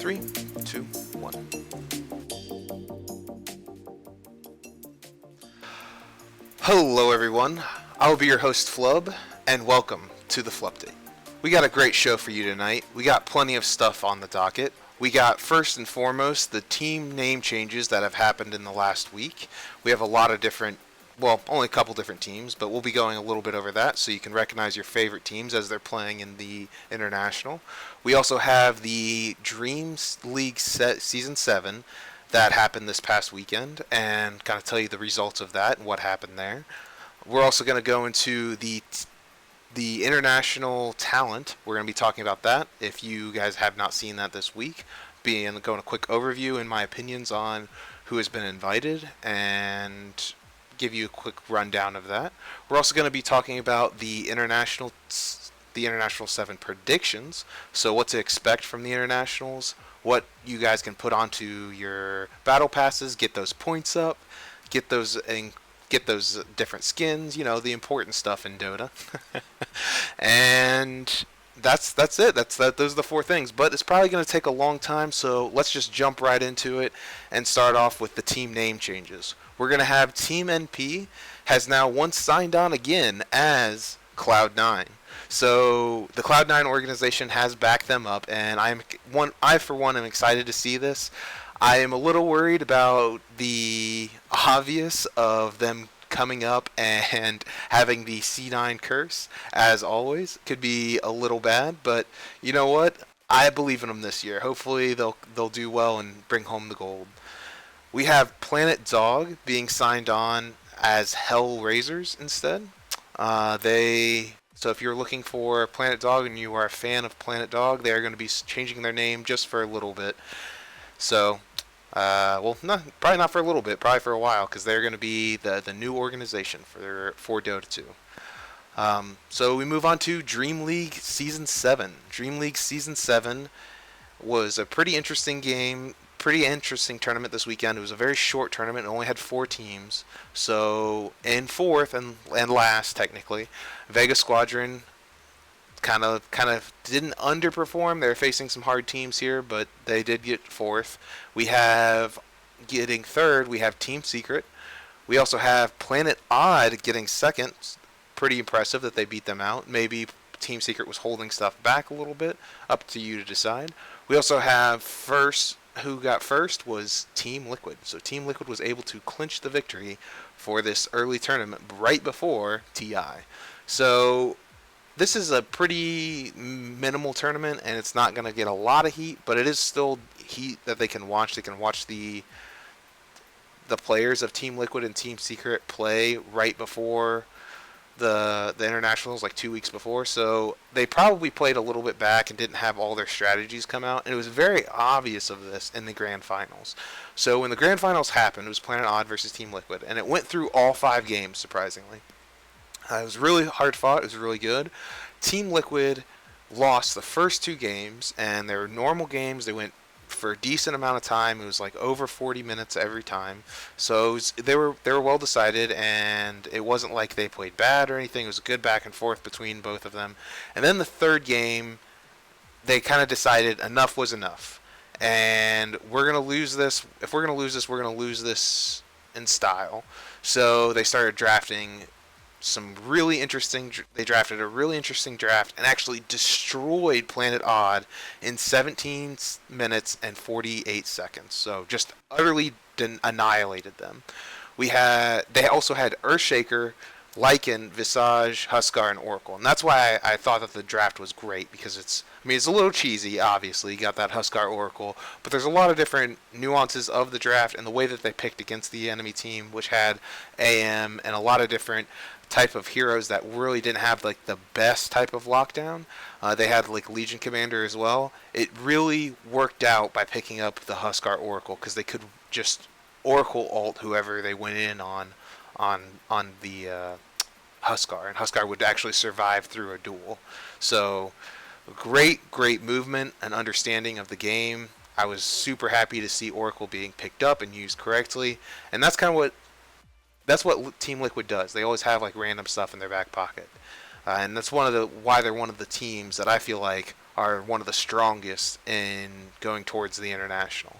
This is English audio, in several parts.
3, 2, 1. Hello everyone, I will be your host Flubb, and welcome to the Flupdate. We got a great show for you tonight. We got plenty of stuff on the docket. We got, first and foremost, the team name changes that have happened in the last week. We have a lot of different, well, only a couple different teams, but we'll be going a little bit over that so you can recognize your favorite teams as they're playing in the International. We also have the Dreams League Season 7 that happened this past weekend and kind of tell you the results of that and what happened there. We're also going to go into the international talent. We're going to be talking about that. If you guys have not seen that this week, going a quick overview in my opinions on who has been invited and give you a quick rundown of that. We're also going to be talking about the International 7 predictions. So what to expect from the Internationals, what you guys can put onto your battle passes, get those points up, get those different skins, the important stuff in Dota. And that's it. Those are the four things. But it's probably going to take a long time, so let's just jump right into it and start off with the team name changes. We're going to have Team NP has now once signed on again as Cloud9. So the Cloud9 organization has backed them up, and I for one am excited to see this. I am a little worried about the obvious of them coming up and having the C9 curse, as always. Could be a little bad, but you know what? I believe in them this year. Hopefully they'll do well and bring home the gold. We have Planet Dog being signed on as Hellraisers instead. So if you're looking for Planet Dog and you are a fan of Planet Dog, they are going to be changing their name just for a little bit. So, probably not for a little bit, probably for a while, because they're going to be the new organization for Dota 2. So we move on to Dream League Season 7. Dream League Season 7 was a pretty interesting game, pretty interesting tournament this weekend. It was a very short tournament. It only had 4 teams. So in fourth and last, technically, Vega Squadron kind of didn't underperform. They're facing some hard teams here, but they did get fourth. Getting third, we have Team Secret. We also have Planet Odd getting second. Pretty impressive that they beat them out. Maybe Team Secret was holding stuff back a little bit. Up to you to decide. We also have first. Who got first was Team Liquid. So Team Liquid was able to clinch the victory for this early tournament right before TI. So this is a pretty minimal tournament, and it's not going to get a lot of heat, but it is still heat that they can watch. They can watch the players of Team Liquid and Team Secret play right before the internationals, like 2 weeks before. So they probably played a little bit back and didn't have all their strategies come out, and it was very obvious of this in the grand finals. So when the grand finals happened, it was Planet Odd versus Team Liquid, and it went through all 5 games, surprisingly. It was really hard fought. It was really good. Team Liquid lost the first 2 games, and they were normal games. They went for a decent amount of time. It was like over 40 minutes every time. So they were well decided, and it wasn't like they played bad or anything. It was a good back and forth between both of them. And then the third game, they kind of decided enough was enough, and we're gonna lose this. If we're gonna lose this, we're gonna lose this in style. So they started drafting they drafted a really interesting draft and actually destroyed Planet Odd in 17 minutes and 48 seconds. So just utterly annihilated them. They also had Earthshaker, Lycan, Visage, Huskar, and Oracle. And that's why I thought that the draft was great, because it's a little cheesy, obviously. You got that Huskar Oracle, but there's a lot of different nuances of the draft and the way that they picked against the enemy team, which had AM and a lot of different type of heroes that really didn't have like the best type of lockdown. They had like Legion Commander as well. It really worked out by picking up the Huskar Oracle, because they could just Oracle ult whoever they went in on the Huskar, and Huskar would actually survive through a duel. So great movement and understanding of the game. I was super happy to see Oracle being picked up and used correctly, and that's what Team Liquid does. They always have like random stuff in their back pocket, and that's why they're one of the teams that I feel like are one of the strongest in going towards the international.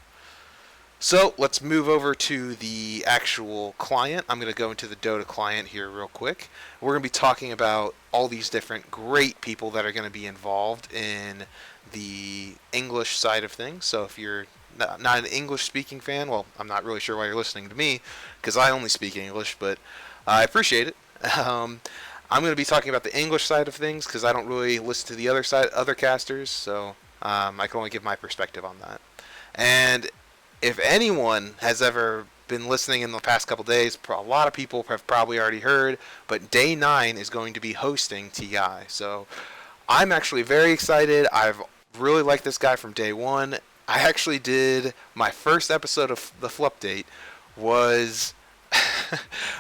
So let's move over to the actual client. I'm going to go into the Dota client here real quick. We're going to be talking about all these different great people that are going to be involved in the English side of things. So if you're not an English speaking fan, well, I'm not really sure why you're listening to me because I only speak English, but I appreciate it. I'm going to be talking about the English side of things because I don't really listen to the other casters, so I can only give my perspective on that. And if anyone has ever been listening in the past couple days, a lot of people have probably already heard, but Day 9 is going to be hosting TI. So I'm actually very excited. I've really liked this guy from day one. I actually did my first episode of the Flupdate was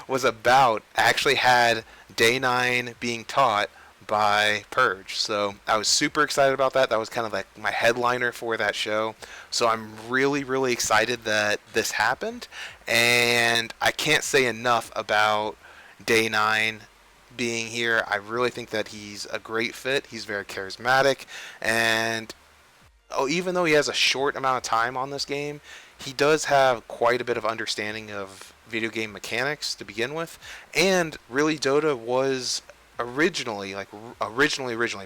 was about actually had Day 9 being taught by Purge. So I was super excited about that. That was kind of like my headliner for that show. So I'm really, really excited that this happened. And I can't say enough about Day 9 being here. I really think that he's a great fit. He's very charismatic. And even though he has a short amount of time on this game, he does have quite a bit of understanding of video game mechanics to begin with. And really, Dota was originally,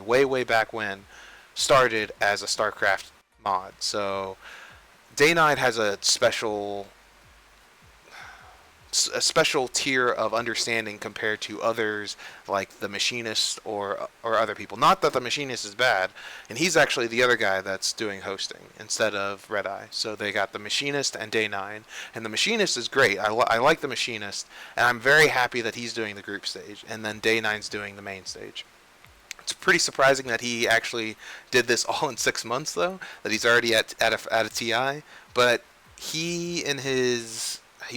way back when, started as a StarCraft mod. So Day 9 has a special tier of understanding compared to others like the Machinist or other people. Not that the Machinist is bad, and he's actually the other guy that's doing hosting instead of Red Eye. So they got the Machinist and Day 9, and the Machinist is great. I like the Machinist, and I'm very happy that he's doing the group stage, and then Day 9's doing the main stage. It's pretty surprising that he actually did this all in 6 months, though, that he's already at a TI, but he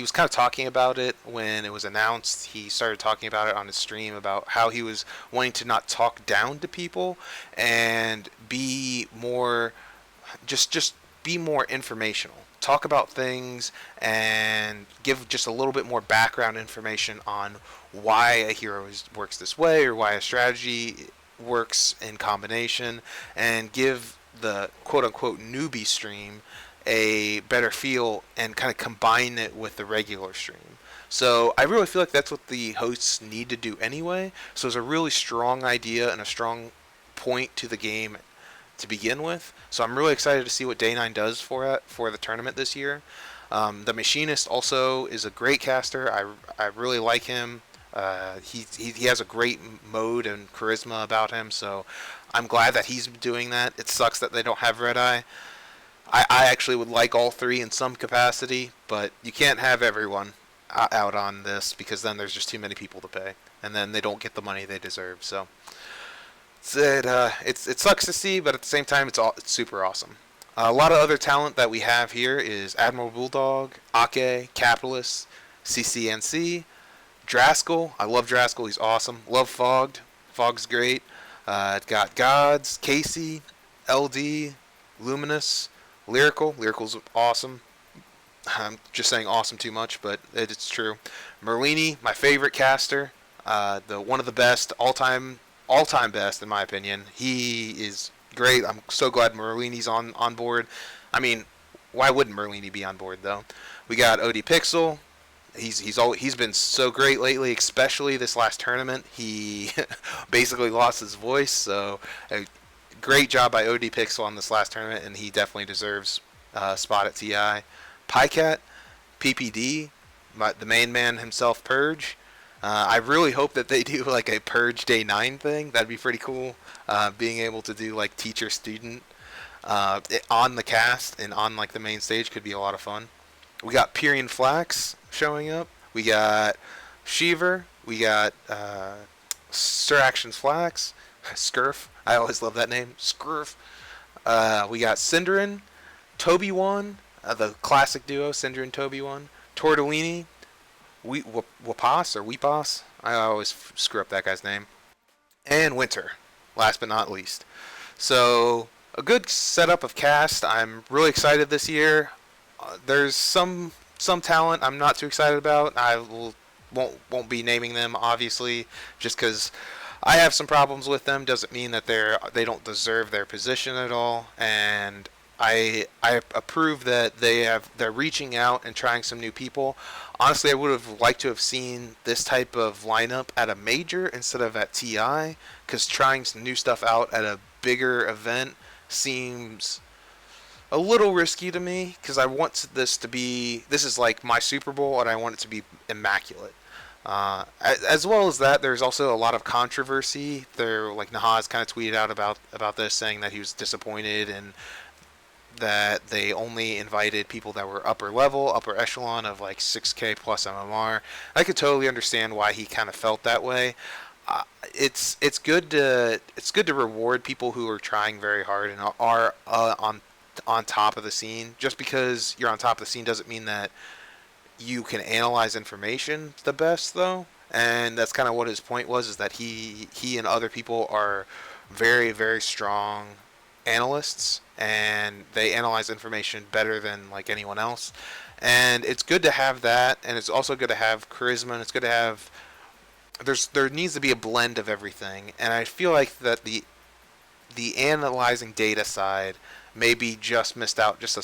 was kind of talking about it when it was announced. He started talking about it on his stream about how he was wanting to not talk down to people and be more, just be more informational. Talk about things and give just a little bit more background information on why a hero works this way or why a strategy works in combination, and give the quote-unquote newbie stream a better feel and kind of combine it with the regular stream. So I really feel like that's what the hosts need to do anyway. So it's a really strong idea and a strong point to the game to begin with. So I'm really excited to see what Day 9 does for the tournament this year. The Machinist also is a great caster. I really like him. He has a great mode and charisma about him. So I'm glad that he's doing that. It sucks that they don't have Red Eye. I actually would like all three in some capacity, but you can't have everyone out on this because then there's just too many people to pay, and then they don't get the money they deserve. So it sucks to see, but at the same time, it's super awesome. A lot of other talent that we have here is Admiral Bulldog, Ake, Capitalist, CCNC, Draskell. I love Draskell. He's awesome. Love Fogged. Fogged's great. Got Gods, Casey, LD, Luminous, Lyrical's awesome. I'm just saying awesome too much, but it's true. Merlini, my favorite caster, one of the best, all-time best in my opinion. He is great. I'm so glad Merlini's on board. I mean, why wouldn't Merlini be on board though? We got OD Pixel. He's been so great lately, especially this last tournament. He basically lost his voice, so great job by OD Pixel on this last tournament, and he definitely deserves a spot at TI. Pycat, PPD, the main man himself, Purge. I really hope that they do like a Purge Day 9 thing. That'd be pretty cool. Being able to do like teacher-student on the cast and on like the main stage could be a lot of fun. We got Pyrian Flax showing up. We got Sheever. We got Sir Actions Flax. Scurf. I always love that name. Scurf. We got Cinderin, Toby1, the classic duo, Cinderin, Toby1, Tortellini, Weepas. I always screw up that guy's name. And Winter, last but not least. So, a good setup of cast. I'm really excited this year. There's some talent I'm not too excited about. I won't be naming them, obviously, just because I have some problems with them. Doesn't mean that they don't deserve their position at all. And I approve that they're reaching out and trying some new people. Honestly, I would have liked to have seen this type of lineup at a major instead of at TI, because trying some new stuff out at a bigger event seems a little risky to me, because I want this is like my Super Bowl, and I want it to be immaculate. As well as that, there's also a lot of controversy. Like Nahaz kind of tweeted out about this, saying that he was disappointed and that they only invited people that were upper level, upper echelon of like 6K plus MMR. I could totally understand why he kind of felt that way. It's good to reward people who are trying very hard and are on top of the scene. Just because you're on top of the scene doesn't mean that you can analyze information the best, though. And that's kind of what his point was, is that he and other people are very, very strong analysts, and they analyze information better than like anyone else. And it's good to have that, and it's also good to have charisma, and it's good to have there needs to be a blend of everything. And I feel like that the analyzing data side maybe just missed out just a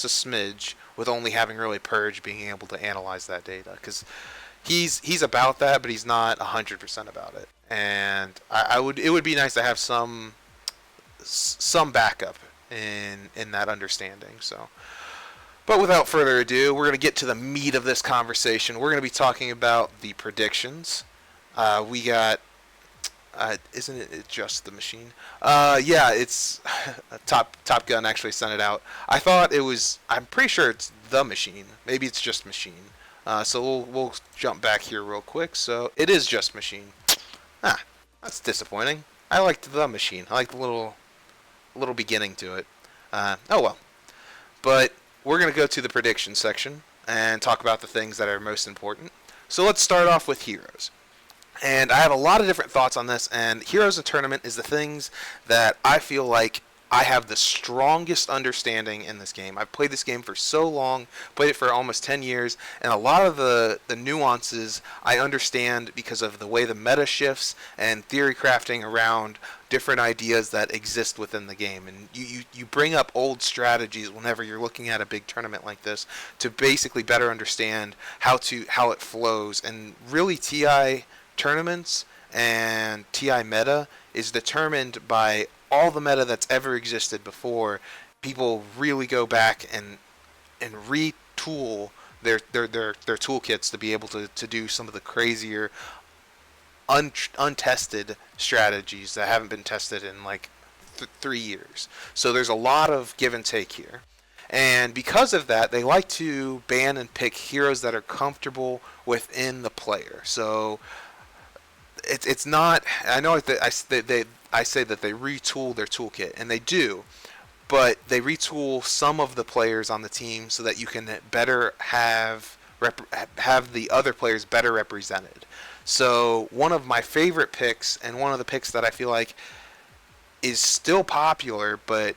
smidge with only having really Purge being able to analyze that data, because he's about that, but he's not 100% about it. And it would be nice to have some backup in that understanding. So, but without further ado, we're going to get to the meat of this conversation. We're going to be talking about the predictions. We got isn't it just the machine? Yeah, it's Top Gun actually sent it out. I thought it was. I'm pretty sure it's the machine. Maybe it's just machine. So we'll jump back here real quick. So it is just machine. That's disappointing. I liked the machine. I liked the little beginning to it. Oh well. But we're gonna go to the prediction section and talk about the things that are most important. So let's start off with heroes. And I have a lot of different thoughts on this, and Heroes of Tournament is the things that I feel like I have the strongest understanding in this game. I've played this game for so long, played it for almost 10 years, and a lot of the nuances I understand because of the way the meta shifts and theory crafting around different ideas that exist within the game. And you bring up old strategies whenever you're looking at a big tournament like this to basically better understand how it flows. And really, TI tournaments and TI meta is determined by all the meta that's ever existed before. People really go back and retool their toolkits to be able to do some of the crazier untested strategies that haven't been tested in like 3 years. So there's a lot of give and take here. And because of that, they like to ban and pick heroes that are comfortable within the player. So it's not. I know that I say that they retool their toolkit, and they do, but they retool some of the players on the team so that you can better have the other players better represented. So one of my favorite picks, and one of the picks that I feel like is still popular, but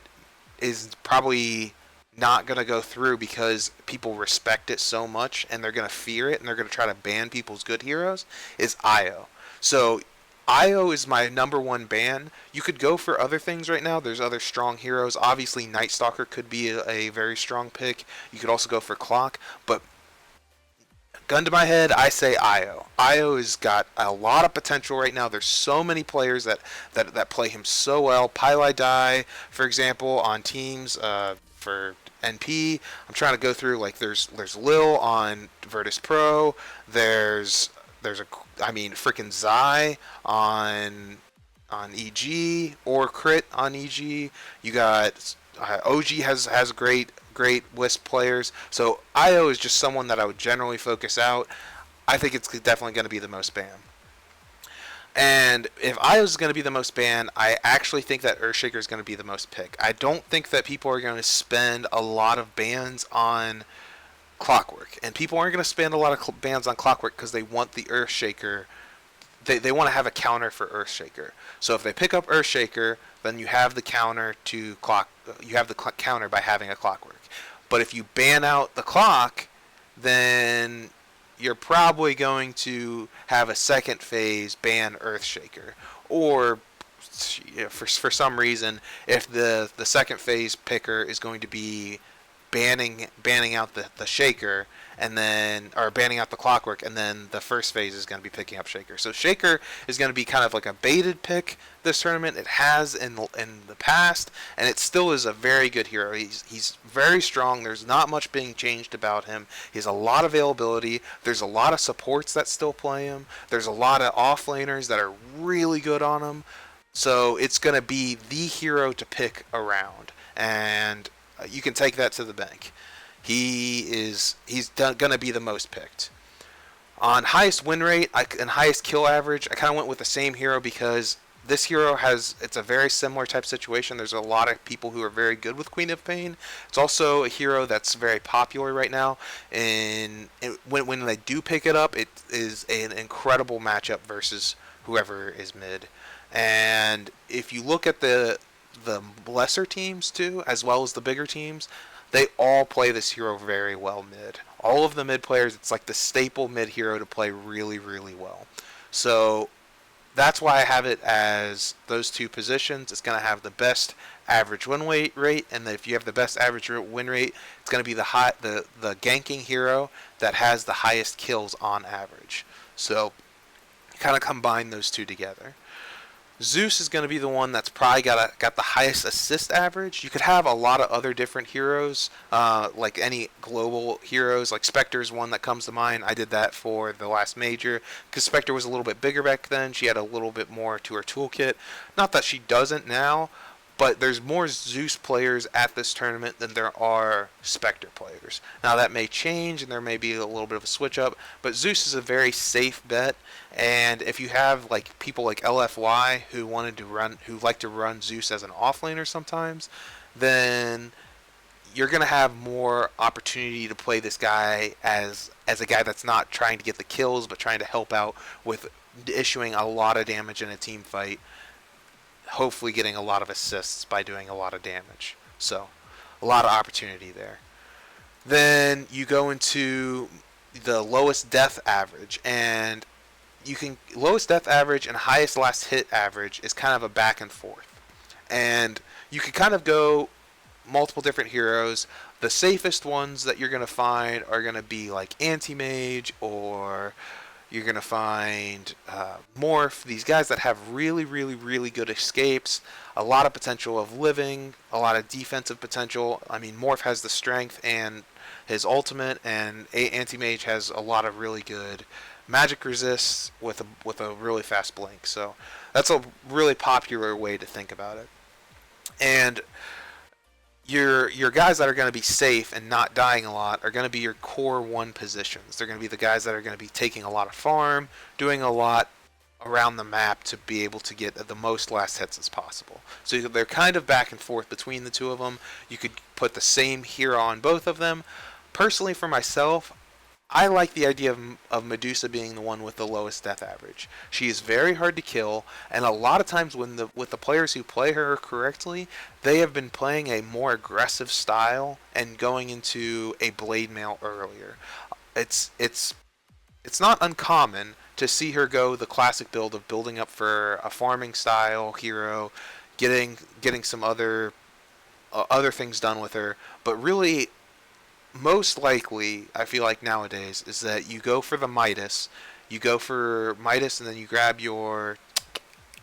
is probably not going to go through because people respect it so much, and they're going to fear it, and they're going to try to ban people's good heroes, is Io. So Io is my number one ban. You could go for other things right now. There's other strong heroes. Obviously, Night Stalker could be a very strong pick. You could also go for Clock. But gun to my head, I say Io. Io has got a lot of potential right now. There's so many players that play him so well. Pylai Dai, for example, on teams for NP. I'm trying to go through, like, there's Lil on Virtus Pro. There's freaking Zai on EG, or Crit on EG. You got OG has great Wisp players. So Io is just someone that I would generally focus out. I think it's definitely going to be the most banned. And if Io is going to be the most banned, I actually think that Earthshaker is going to be the most pick. I don't think that people are going to spend a lot of bans on Clockwork, and people aren't going to spend a lot of bans on Clockwork because they want the Earthshaker. They want to have a counter for Earthshaker. So if they pick up Earthshaker, then you have the counter to Clock. You have the counter by having a Clockwork. But if you ban out the Clock, then you're probably going to have a second phase ban Earthshaker, or for some reason, if the second phase picker is going to be banning out the shaker, and then, or banning out the clockwork, and then the first phase is going to be picking up shaker. So shaker is going to be kind of like a baited pick this tournament. It has in the past, and it still is a very good hero. He's very strong. There's not much being changed about him. He has a lot of availability. There's a lot of supports that still play him. There's a lot of offlaners that are really good on him. So it's going to be the hero to pick around, and you can take that to the bank. He's going to be the most picked. On highest win rate and highest kill average, I kind of went with the same hero because this hero it's a very similar type situation. There's a lot of people who are very good with Queen of Pain. It's also a hero that's very popular right now, and when they do pick it up, it is an incredible matchup versus whoever is mid. And if you look at the lesser teams too, as well as the bigger teams, they all play this hero very well mid. All of the mid players, it's like the staple mid hero to play really, really well. So that's why I have it as those two positions. It's going to have the best average win rate, and if you have the best average win rate, it's going to be the ganking hero that has the highest kills on average. So kind of combine those two together. Zeus is going to be the one that's probably got the highest assist average. You could have a lot of other different heroes, like any global heroes, like Spectre's one that comes to mind. I did that for the last major, because Spectre was a little bit bigger back then. She had a little bit more to her toolkit. Not that she doesn't now, but there's more Zeus players at this tournament than there are Spectre players. Now that may change, and there may be a little bit of a switch up, but Zeus is a very safe bet. And if you have like people like LFY who like to run Zeus as an offlaner sometimes, then you're gonna have more opportunity to play this guy as a guy that's not trying to get the kills, but trying to help out with issuing a lot of damage in a team fight. Hopefully getting a lot of assists by doing a lot of damage. So a lot of opportunity there. Then you go into the lowest death average, and lowest death average and highest last hit average is kind of a back and forth. And you can kind of go multiple different heroes. The safest ones that you're going to find are going to be like Anti-Mage, or you're going to find Morph, these guys that have really, really, really good escapes, a lot of potential of living, a lot of defensive potential. I mean, Morph has the strength and his ultimate, and Anti-Mage has a lot of really good magic resists with a really fast blink. So that's a really popular way to think about it. And your guys that are going to be safe and not dying a lot are going to be your core one positions. They're going to be the guys that are going to be taking a lot of farm, doing a lot around the map to be able to get the most last hits as possible. So they're kind of back and forth between the two of them. You could put the same hero on both of them. Personally, for myself, I like the idea of Medusa being the one with the lowest death average. She is very hard to kill, and a lot of times with the players who play her correctly, they have been playing a more aggressive style and going into a blade mail earlier. It's not uncommon to see her go the classic build of building up for a farming style hero, getting some other things done with her, but really, most likely, I feel like nowadays, is that you go for the Midas. You go for Midas, and then you grab your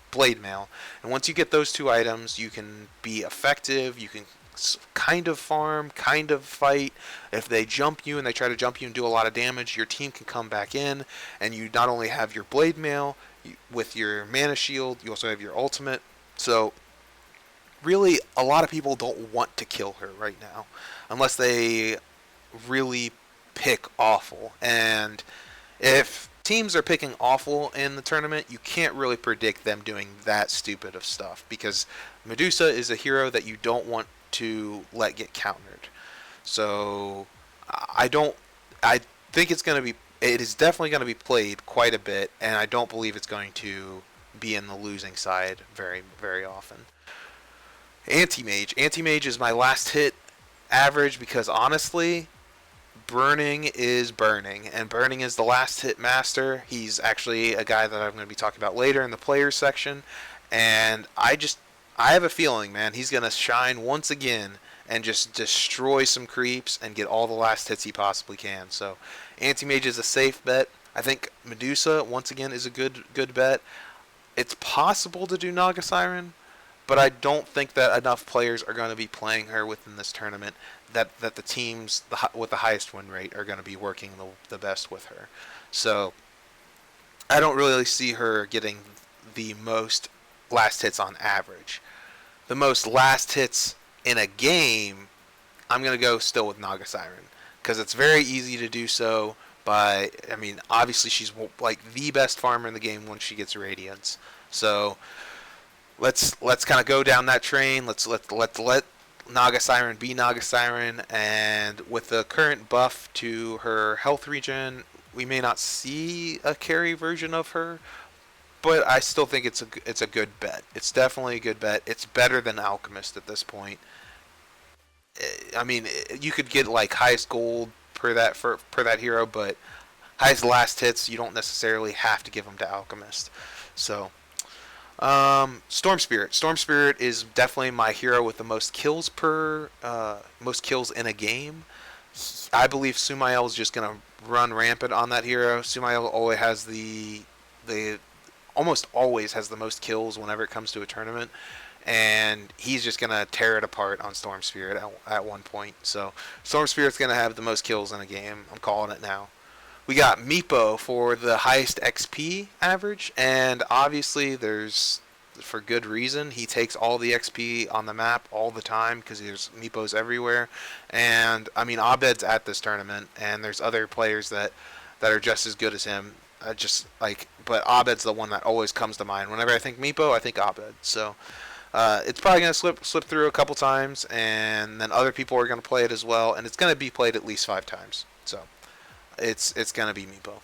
Blade Mail. And once you get those two items, you can be effective. You can kind of farm, kind of fight. If they jump you and they try to jump you and do a lot of damage, your team can come back in, and you not only have your Blade Mail with your Mana Shield, you also have your ultimate. So really, a lot of people don't want to kill her right now, unless they really pick awful. And if teams are picking awful in the tournament, you can't really predict them doing that stupid of stuff, because Medusa is a hero that you don't want to let get countered. So I think it is definitely going to be played quite a bit, and I don't believe it's going to be in the losing side very, very often. Anti-Mage is my last hit average, because honestly, Burning is Burning, and Burning is the last hit master. He's actually a guy that I'm going to be talking about later in the players section, and I have a feeling, man, he's going to shine once again and just destroy some creeps and get all the last hits he possibly can. So Anti-Mage is a safe bet. I think Medusa, once again, is a good bet. It's possible to do Naga Siren, but I don't think that enough players are going to be playing her within this tournament that the teams with the highest win rate are going to be working the best with her. So I don't really see her getting the most last hits on average. The most last hits in a game, I'm going to go still with Naga Siren, because it's very easy to do so. Obviously she's like the best farmer in the game once she gets Radiance. So let's kind of go down that train. Let's let Naga Siren be Naga Siren, and with the current buff to her health regen, we may not see a carry version of her, but I still think it's a good bet. It's definitely a good bet. It's better than Alchemist at this point. I mean, you could get like highest gold per that hero, but highest last hits, you don't necessarily have to give them to Alchemist. So Storm Spirit. Storm Spirit is definitely my hero with the most kills in a game. I believe Sumail is just gonna run rampant on that hero. Sumail always has almost always has the most kills whenever it comes to a tournament, and he's just gonna tear it apart on Storm Spirit at one point. So Storm Spirit's gonna have the most kills in a game. I'm calling it now. We got Meepo for the highest XP average, and obviously there's, for good reason, he takes all the XP on the map all the time because there's Meepos everywhere. And I mean, Abed's at this tournament, and there's other players that are just as good as him. But Abed's the one that always comes to mind. Whenever I think Meepo, I think Abed. So it's probably going to slip through a couple times, and then other people are going to play it as well, and it's going to be played at least 5 times. So it's going to be Meepo.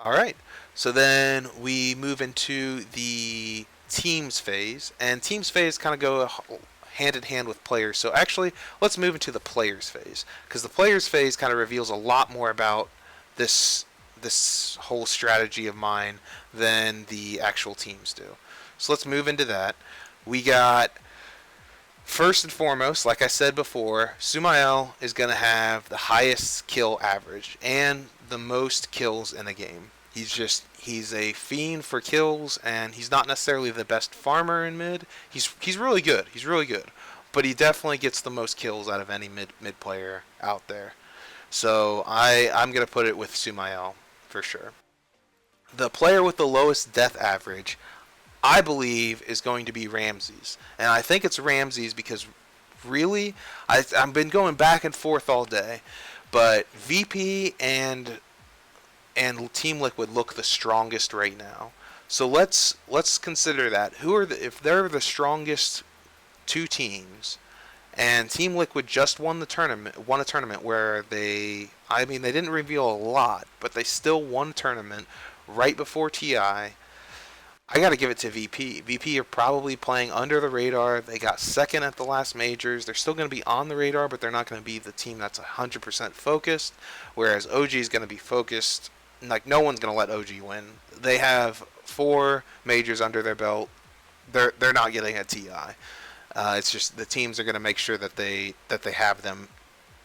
All right. So then we move into the teams phase, and teams phase kind of go hand in hand with players. So actually, let's move into the players phase, because the players phase kind of reveals a lot more about this whole strategy of mine than the actual teams do. So let's move into that. We got, first and foremost, like I said before, Sumail is going to have the highest kill average and the most kills in a game. He's a fiend for kills, and he's not necessarily the best farmer in mid. He's really good. He's really good. But he definitely gets the most kills out of any mid player out there. So I'm going to put it with Sumail for sure. The player with the lowest death average, I believe, is going to be Ramses. And I think it's Ramses because really, I've been going back and forth all day, but VP and Team Liquid look the strongest right now. So let's consider that. If they're the strongest two teams, and Team Liquid just won a tournament where they didn't reveal a lot, but they still won a tournament right before TI. I got to give it to VP. VP are probably playing under the radar. They got second at the last majors. They're still going to be on the radar, but they're not going to be the team that's 100% focused, whereas OG is going to be focused. Like, no one's going to let OG win. They have 4 majors under their belt. They're not getting a TI. It's just the teams are going to make sure that they have them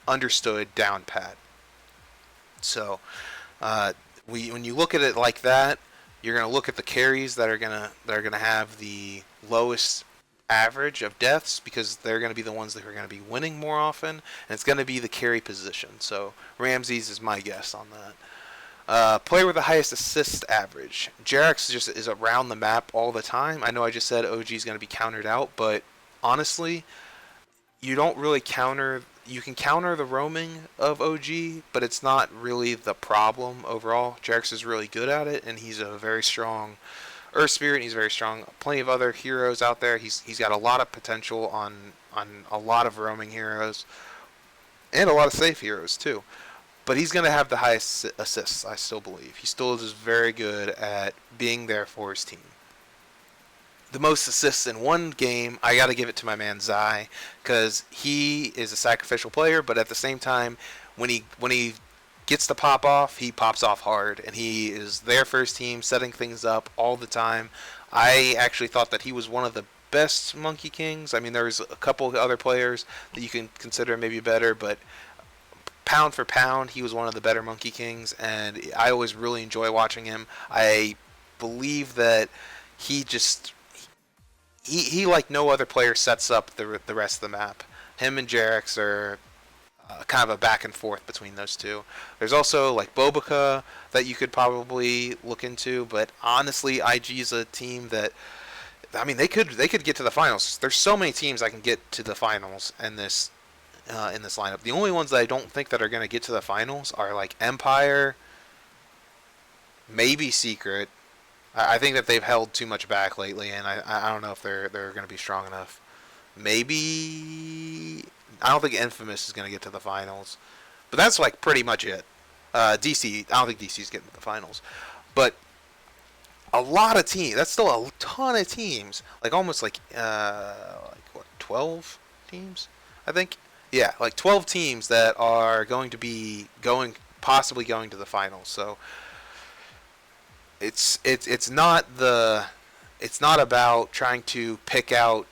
understood, down pat. So when you look at it like that, you're going to look at the carries that are going to have the lowest average of deaths, because they're going to be the ones that are going to be winning more often, and it's going to be the carry position. So Ramses is my guess on that. Player with the highest assist average. Jerax just is around the map all the time. I know I just said OG is going to be countered out, but honestly, you don't really counter. You can counter the roaming of OG, but it's not really the problem overall. Jerax is really good at it, and he's a very strong Earth Spirit. He's very strong. Plenty of other heroes out there. He's got a lot of potential on a lot of roaming heroes, and a lot of safe heroes too. But he's going to have the highest assists, I still believe. He still is very good at being there for his team. the most assists in one game, I got to give it to my man Zai, because he is a sacrificial player, but at the same time, when he gets to pop off, he pops off hard, and he is there for his team, setting things up all the time. I actually thought that he was one of the best Monkey Kings. I mean, there's a couple of other players that you can consider maybe better, but pound for pound, he was one of the better Monkey Kings, and I always really enjoy watching him. I believe that he just he like no other player sets up the rest of the map. Him and Jarex are kind of a back and forth between those two. There's also like Bobica that you could probably look into, but honestly, IG's a team that I mean they could get to the finals. There's so many teams that can get to the finals in this lineup. The only ones that I don't think that are going to get to the finals are like Empire, maybe Secret. I think that they've held too much back lately, and I don't know if they're going to be strong enough. Maybe I don't think Infamous is going to get to the finals, but that's like pretty much it. DC, I don't think DC's getting to the finals, but a lot of teams. That's still a ton of teams. Like almost like what 12 teams, I think. Yeah, like 12 teams that are going to be possibly going to the finals. So it's not about trying to pick out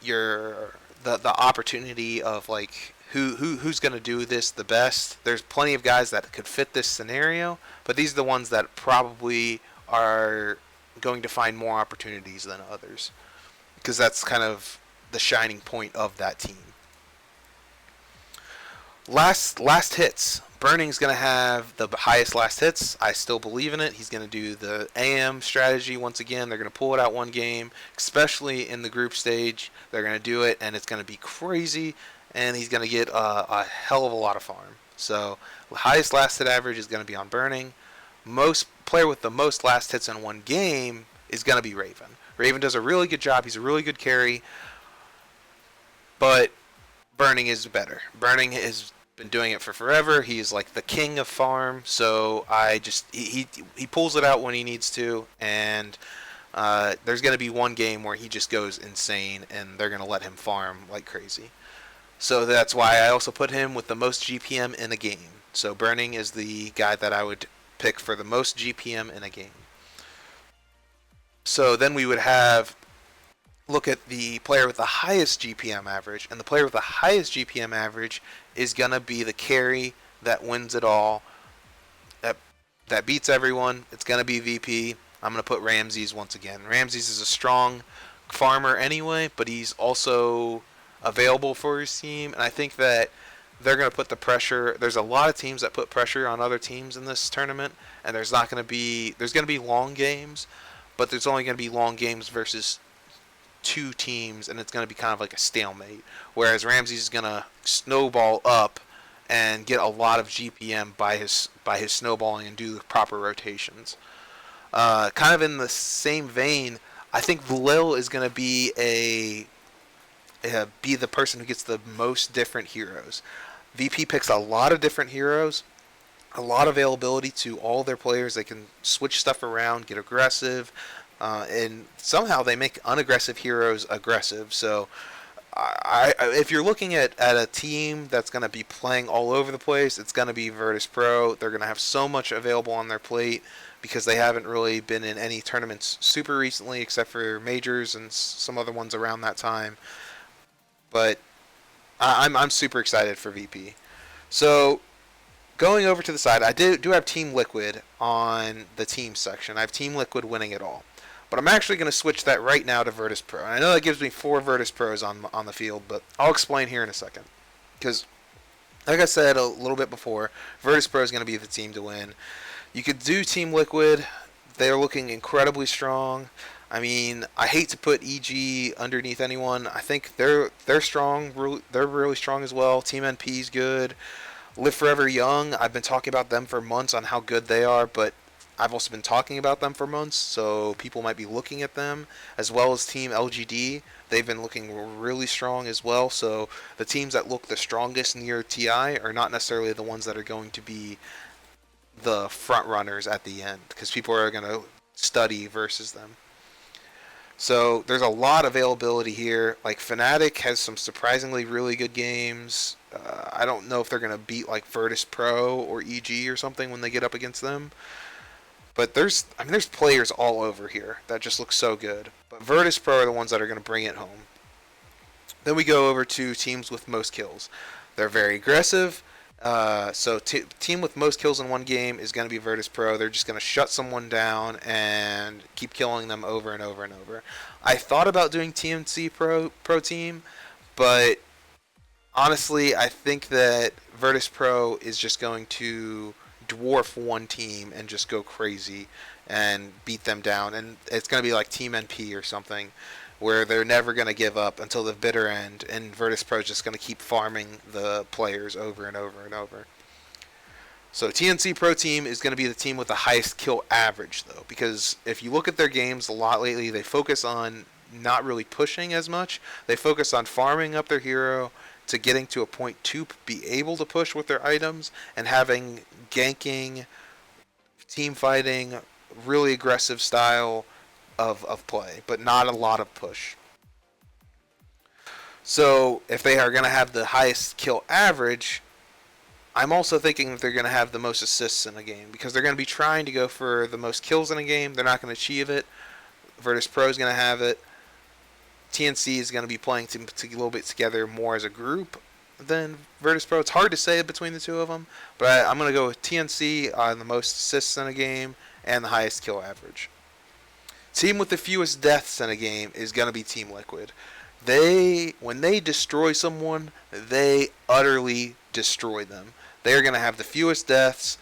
the opportunity of like who's going to do this the best. There's plenty of guys that could fit this scenario, but these are the ones that probably are going to find more opportunities than others, because that's kind of the shining point of that team. Last hits. Burning's going to have the highest last hits. I still believe in it. He's going to do the AM strategy once again. They're going to pull it out one game, especially in the group stage. They're going to do it, and it's going to be crazy, and he's going to get a hell of a lot of farm. So the highest last hit average is going to be on Burning. Most player with the most last hits in one game is going to be Raven. Raven does a really good job. He's a really good carry, but Burning is better. Burning has been doing it for forever. He's like the king of farm. So he pulls it out when he needs to, and there's going to be one game where he just goes insane, and they're going to let him farm like crazy. So that's why I also put him with the most GPM in a game. So Burning is the guy that I would pick for the most GPM in a game. So then we would look at the player with the highest GPM average, and the player with the highest GPM average is going to be the carry that wins it all, that beats everyone. It's going to be VP. I'm going to put Ramses once again. Ramses is a strong farmer anyway, but he's also available for his team, and I think that they're going to put the pressure. There's a lot of teams that put pressure on other teams in this tournament, and there's going to be long games, but there's only going to be long games versus two teams, and it's going to be kind of like a stalemate. Whereas Ramses is going to snowball up and get a lot of GPM by his snowballing and do the proper rotations. Kind of in the same vein, I think Lil is going to be be the person who gets the most different heroes. VP picks a lot of different heroes, a lot of availability to all their players. They can switch stuff around, get aggressive. And somehow they make unaggressive heroes aggressive. So if you're looking at a team that's going to be playing all over the place, it's going to be Virtus Pro. They're going to have so much available on their plate because they haven't really been in any tournaments super recently, except for majors and some other ones around that time. But I'm super excited for VP. So going over to the side, I do have Team Liquid on the team section. I have Team Liquid winning it all. But I'm actually going to switch that right now to Virtus Pro. And I know that gives me 4 Virtus Pros on the field, but I'll explain here in a second. Because, like I said a little bit before, Virtus Pro is going to be the team to win. You could do Team Liquid. They're looking incredibly strong. I mean, I hate to put EG underneath anyone. I think they're strong. They're really strong as well. Team NP is good. Live Forever Young, I've been talking about them for months on how good they are, but I've also been talking about them for months, so people might be looking at them, as well as Team LGD. They've been looking really strong as well, so the teams that look the strongest near TI are not necessarily the ones that are going to be the front runners at the end, because people are going to study versus them. So there's a lot of availability here. Like Fnatic has some surprisingly really good games. I don't know if they're gonna beat like Virtus Pro or EG or something when they get up against them. But there's players all over here that just look so good. But Virtus Pro are the ones that are gonna bring it home. Then we go over to teams with most kills. They're very aggressive. Team with most kills in one game is going to be Virtus Pro. They're just going to shut someone down and keep killing them over and over and over. I thought about doing TNC Pro Team, but honestly, I think that Virtus Pro is just going to dwarf one team and just go crazy and beat them down. And it's going to be like Team NP or something, where they're never going to give up until the bitter end, and Virtus Pro is just going to keep farming the players over and over and over. So TNC Pro Team is going to be the team with the highest kill average, though, because if you look at their games a lot lately, they focus on not really pushing as much. They focus on farming up their hero to getting to a point to be able to push with their items and having ganking, team fighting, really aggressive style of play, but not a lot of push. So if they are going to have the highest kill average, I'm also thinking that they're going to have the most assists in a game, because they're going to be trying to go for the most kills in a game. They're not going to achieve it. Virtus Pro is going to have it. TNC is going to be playing a little bit together more as a group than Virtus Pro. It's hard to say between the two of them, but I'm going to go with TNC on the most assists in a game and the highest kill average. Team with the fewest deaths in a game is going to be Team Liquid. When they destroy someone, they utterly destroy them. They are going to have the fewest deaths.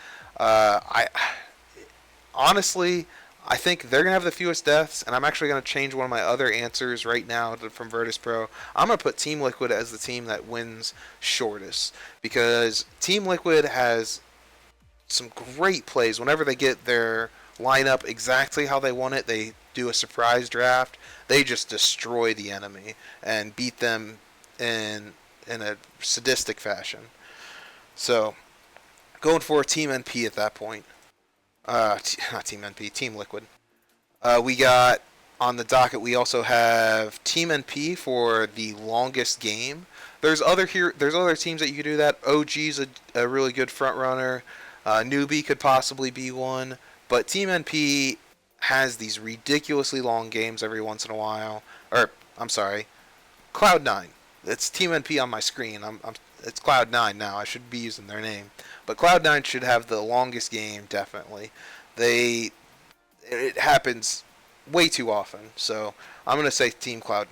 Honestly, I think they're going to have the fewest deaths, and I'm actually going to change one of my other answers right now from Virtus Pro. I'm going to put Team Liquid as the team that wins shortest, because Team Liquid has some great plays. Whenever they get their lineup exactly how they want it, they do a surprise draft, they just destroy the enemy and beat them in a sadistic fashion. So, going for Team NP at that point. Not Team NP, Team Liquid. We got on the docket, we also have Team NP for the longest game. There's other teams that you could do that. OG's a really good front runner. Newbie could possibly be one. But Team NP has these ridiculously long games every once in a while. Or, I'm sorry, Cloud9. It's Team NP on my screen. It's Cloud9 now. I should be using their name. But Cloud9 should have the longest game, definitely. It happens way too often. So, I'm going to say Team Cloud9.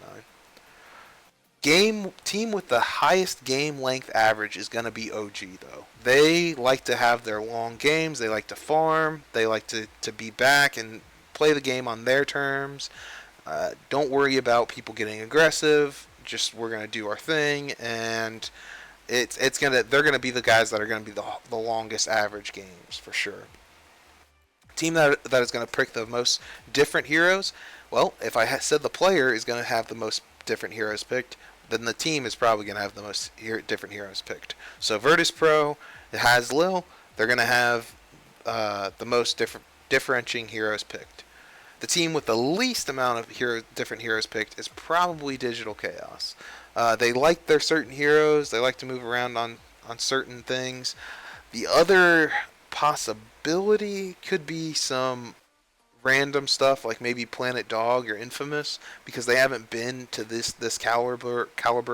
Team with the highest game length average is going to be OG, though. They like to have their long games. They like to farm. They like to be back and play the game on their terms. Don't worry about people getting aggressive. Just we're going to do our thing, and they're going to be the guys that are going to be the longest average games for sure. Team that is going to pick the most different heroes. Well, if I said the player is going to have the most different heroes picked, then the team is probably going to have the most different heroes picked. So Virtus Pro has Lil. They're going to have the most differentiating heroes picked. The team with the least amount of different heroes picked is probably Digital Chaos. They like their certain heroes. They like to move around on certain things. The other possibility could be some random stuff like maybe Planet Dog or Infamous, because they haven't been to this caliber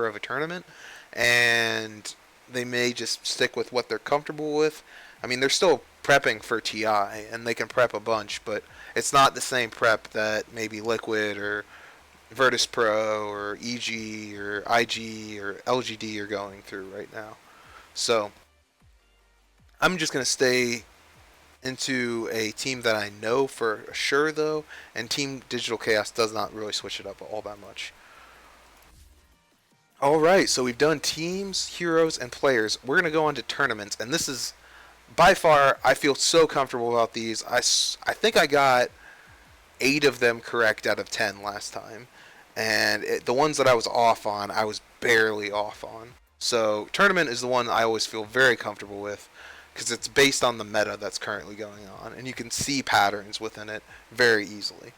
of a tournament, and they may just stick with what they're comfortable with. I mean, they're still prepping for TI, and they can prep a bunch, but it's not the same prep that maybe Liquid or Virtus Pro or EG or IG or LGD are going through right now. So I'm just going to stay into a team that I know for sure, though, and Team Digital Chaos does not really switch it up all that much. Alright, so we've done teams, heroes, and players. We're going to go on to tournaments, and this is, by far, I feel so comfortable about these. I think I got 8 of them correct out of 10 last time, and the ones that I was off on, I was barely off on. So, tournament is the one I always feel very comfortable with, because it's based on the meta that's currently going on, and you can see patterns within it very easily.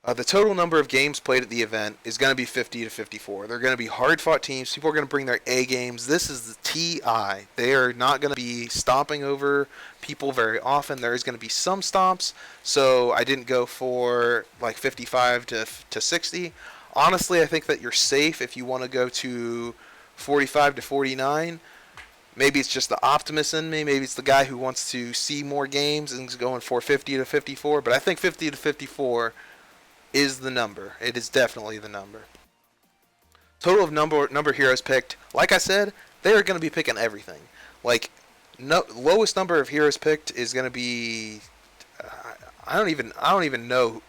The total number of games played at the event is going to be 50 to 54. They're going to be hard-fought teams. People are going to bring their A games. This is the TI. They are not going to be stomping over people very often. There is going to be some stomps, so I didn't go for like 55 to 60. Honestly, I think that you're safe if you want to go to 45 to 49. Maybe it's just the optimist in me. Maybe it's the guy who wants to see more games and is going for 50 to 54. But I think 50 to 54 is the number. It is definitely the number. Total of number heroes picked. Like I said, they are going to be picking everything. Like, no, lowest number of heroes picked is going to be. I don't even know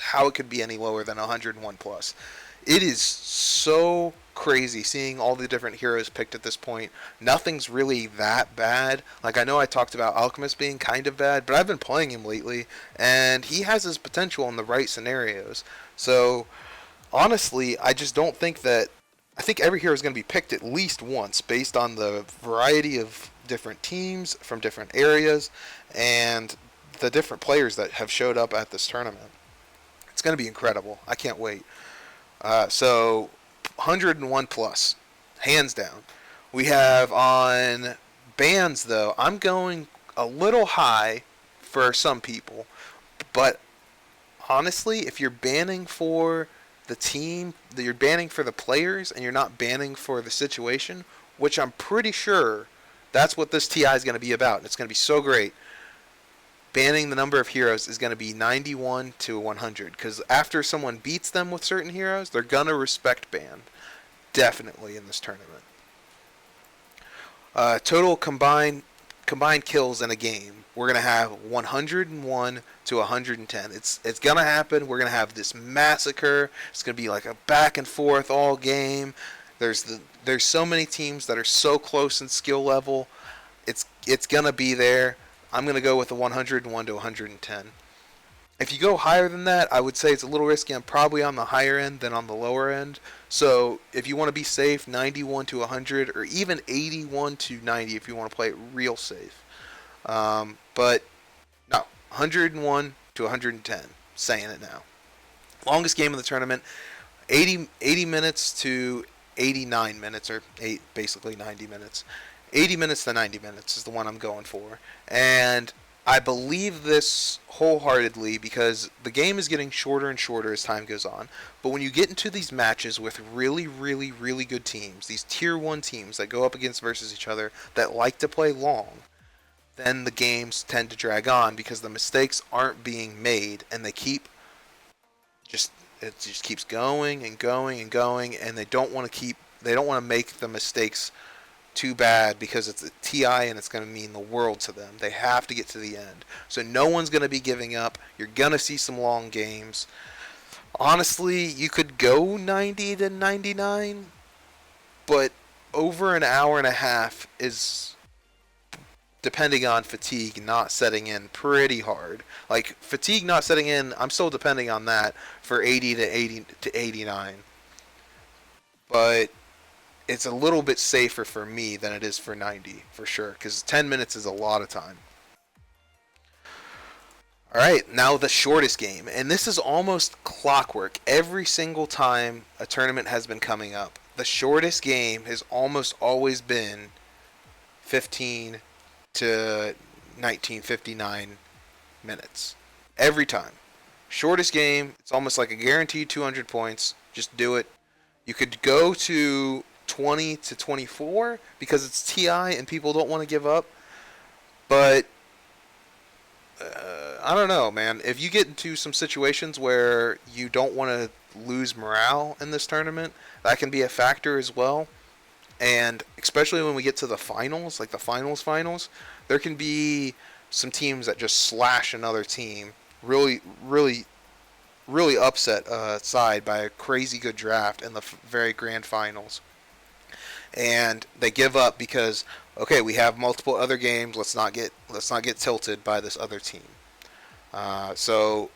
how it could be any lower than 101 plus. It is so crazy seeing all the different heroes picked at this point. Nothing's really that bad. Like, I know I talked about Alchemist being kind of bad, but I've been playing him lately, and he has his potential in the right scenarios. So, honestly, I just don't think that... I think every hero is going to be picked at least once based on the variety of different teams from different areas and the different players that have showed up at this tournament. It's going to be incredible. I can't wait. So 101 plus, hands down. We have on bans, though, I'm going a little high for some people. But honestly, if you're banning for the team, that you're banning for the players and you're not banning for the situation, which I'm pretty sure that's what this TI is going to be about. And it's going to be so great. Banning the number of heroes is going to be 91 to 100, because after someone beats them with certain heroes, they're going to respect ban. Definitely in this tournament. Total combined kills in a game, we're going to have 101 to 110. It's going to happen. We're going to have this massacre. It's going to be like a back and forth all game. There's so many teams that are so close in skill level. It's going to be there. I'm going to go with a 101 to 110. If you go higher than that, I would say it's a little risky. I'm probably on the higher end than on the lower end. So if you want to be safe, 91 to 100, or even 81 to 90 if you want to play it real safe. But no, 101 to 110. Saying it now. Longest game of the tournament, 80 minutes to 89 minutes, or basically 90 minutes. 80 minutes to 90 minutes is the one I'm going for. And I believe this wholeheartedly because the game is getting shorter and shorter as time goes on. But when you get into these matches with really, really, really good teams, these tier 1 teams that go up against versus each other that like to play long, then the games tend to drag on because the mistakes aren't being made and they keep it just keeps going and going and going, and they don't want to make the mistakes too bad because it's a TI and it's going to mean the world to them. They have to get to the end. So no one's going to be giving up. You're going to see some long games. Honestly, you could go 90 to 99, but over an hour and a half is, depending on fatigue not setting in, pretty hard. Like, fatigue not setting in, I'm still depending on that for 80 to 89. But it's a little bit safer for me than it is for 90, for sure, because 10 minutes is a lot of time. Alright, now the shortest game, and this is almost clockwork. Every single time a tournament has been coming up, the shortest game has almost always been 15 to 1959 minutes. Every time. Shortest game, it's almost like a guaranteed 200 points. Just do it. You could go to 20 to 24 because it's TI and people don't want to give up. But I don't know, man. If you get into some situations where you don't want to lose morale in this tournament, that can be a factor as well. And especially when we get to the finals, like the finals, there can be some teams that just slash another team, really upset side by a crazy good draft in the very grand finals. And they give up because, okay, we have multiple other games. Let's not get tilted by this other team. So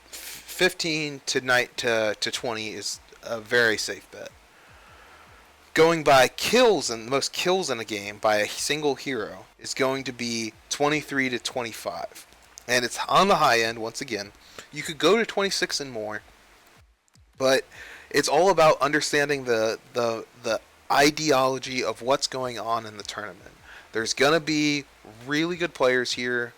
15 to 20 is a very safe bet. Going by kills, and the most kills in a game by a single hero is going to be 23 to 25. and it's on the high end once again. You could go to 26 and more, but it's all about understanding the ideology of what's going on in the tournament. There's gonna be really good players here.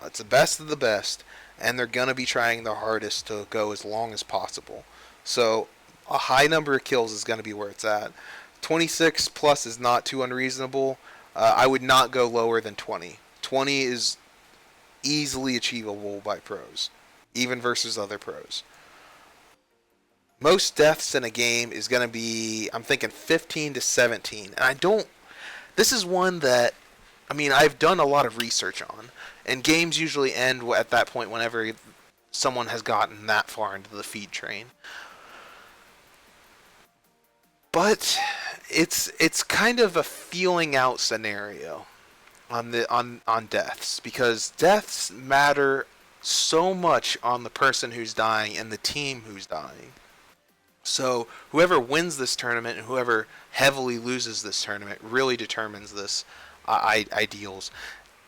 It's the best of the best, and they're gonna be trying their hardest to go as long as possible. So a high number of kills is gonna be where it's at. 26 plus is not too unreasonable. I would not go lower than 20. 20 is easily achievable by pros, even versus other pros. Most deaths in a game is going to be, I'm thinking 15 to 17. And I don't, this is one that, I mean, I've done a lot of research on, and games usually end at that point whenever someone has gotten that far into the feed train. But it's kind of a feeling out scenario on deaths, because deaths matter so much on the person who's dying and the team who's dying. So whoever wins this tournament and whoever heavily loses this tournament really determines this ideals.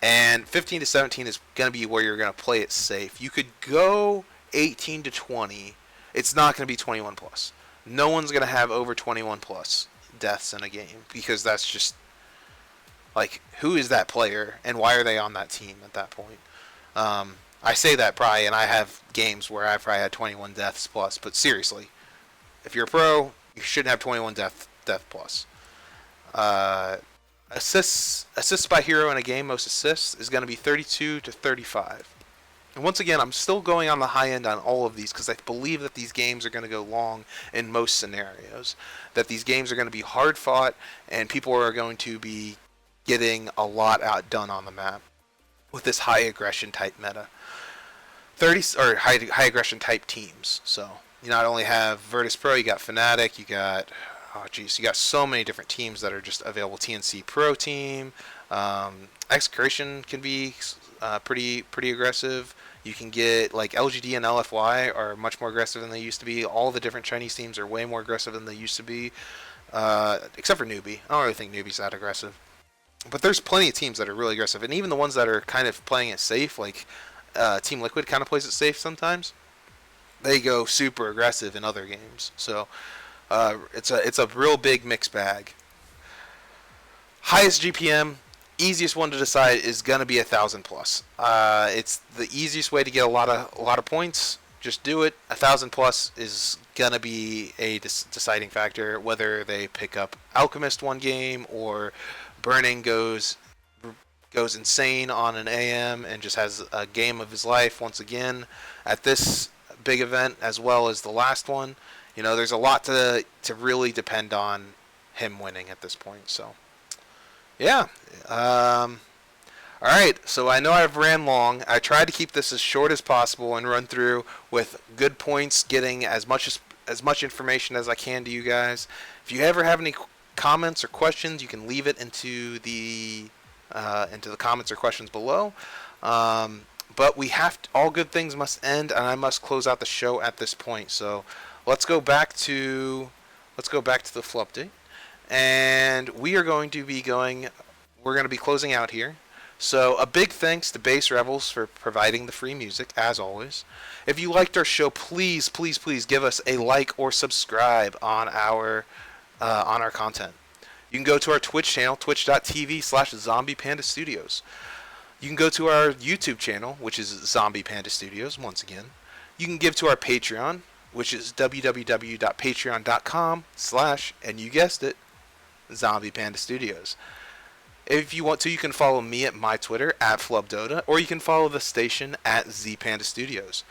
And 15 to 17 is going to be where you're going to play it safe. You could go 18 to 20. It's not going to be 21 plus. No one's going to have over 21 plus deaths in a game, because that's just, like, who is that player and why are they on that team at that point? I say that probably, and I have games where I've probably had 21 deaths plus, but seriously, if you're a pro, you shouldn't have 21 death plus. Assists by hero in a game, most assists, is going to be 32 to 35. And once again, I'm still going on the high end on all of these because I believe that these games are going to go long in most scenarios. That these games are going to be hard fought, and people are going to be getting a lot outdone on the map with this high aggression type meta. 30 or high aggression type teams. So you not only have Virtus Pro, you got Fnatic, you got you got so many different teams that are just available. TNC Pro team, Execration can be pretty aggressive. You can get, like, LGD and LFY are much more aggressive than they used to be. All the different Chinese teams are way more aggressive than they used to be, except for Newbie. I don't really think Newbie's that aggressive. But there's plenty of teams that are really aggressive, and even the ones that are kind of playing it safe, like Team Liquid kind of plays it safe sometimes. They go super aggressive in other games. So it's a real big mixed bag. Highest GPM, easiest one to decide is gonna be 1,000 plus. It's the easiest way to get a lot of points. Just do it. 1,000 plus is gonna be a deciding factor, whether they pick up Alchemist one game or Burning goes insane on an AM and just has a game of his life once again at this big event, as well as the last one. You know, there's a lot to really depend on him winning at this point. So yeah. All right. So I know I've ran long. I tried to keep this as short as possible and run through with good points, getting as much information as I can to you guys. If you ever have any comments or questions, you can leave it into the comments or questions below. But we have to, all good things must end, and I must close out the show at this point. So let's go back to the Flupdate. And we're going to be closing out here. So a big thanks to Bass Rebels for providing the free music, as always. If you liked our show, please give us a like or subscribe on our content. You can go to our Twitch channel, twitch.tv/ZombiePandaStudios. You can go to our YouTube channel, which is Zombie Panda Studios, once again. You can give to our Patreon, which is www.patreon.com/ and you guessed it, Zombie Panda Studios. If you want to, you can follow me at my Twitter, @FlubbDota, or you can follow the station at ZPanda Studios.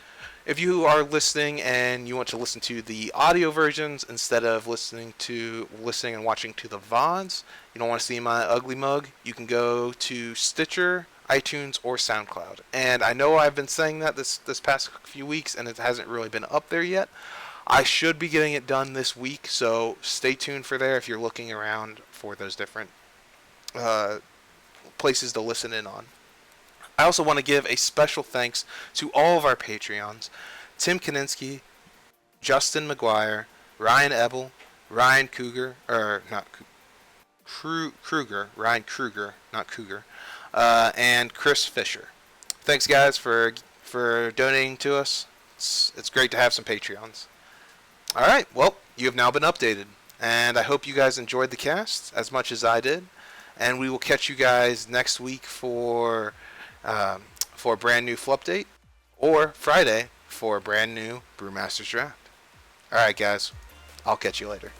If you are listening and you want to listen to the audio versions instead of listening and watching to the VODs, you don't want to see my ugly mug, you can go to Stitcher, iTunes, or SoundCloud. And I know I've been saying that this past few weeks, and it hasn't really been up there yet. I should be getting it done this week, so stay tuned for there if you're looking around for those different places to listen in on. I also want to give a special thanks to all of our Patreons: Tim Kinisky, Justin Mcguire, Ryan Ebel, Ryan Cougar, Kruger, Ryan Kruger, not Cougar, and Chris Fisher. Thanks, guys, for donating to us. It's great to have some Patreons. All right, well, you have now been updated, and I hope you guys enjoyed the cast as much as I did. And we will catch you guys next week for a brand new Flupdate, or Friday for a brand new Brewmaster's Draft. All right, guys, I'll catch you later.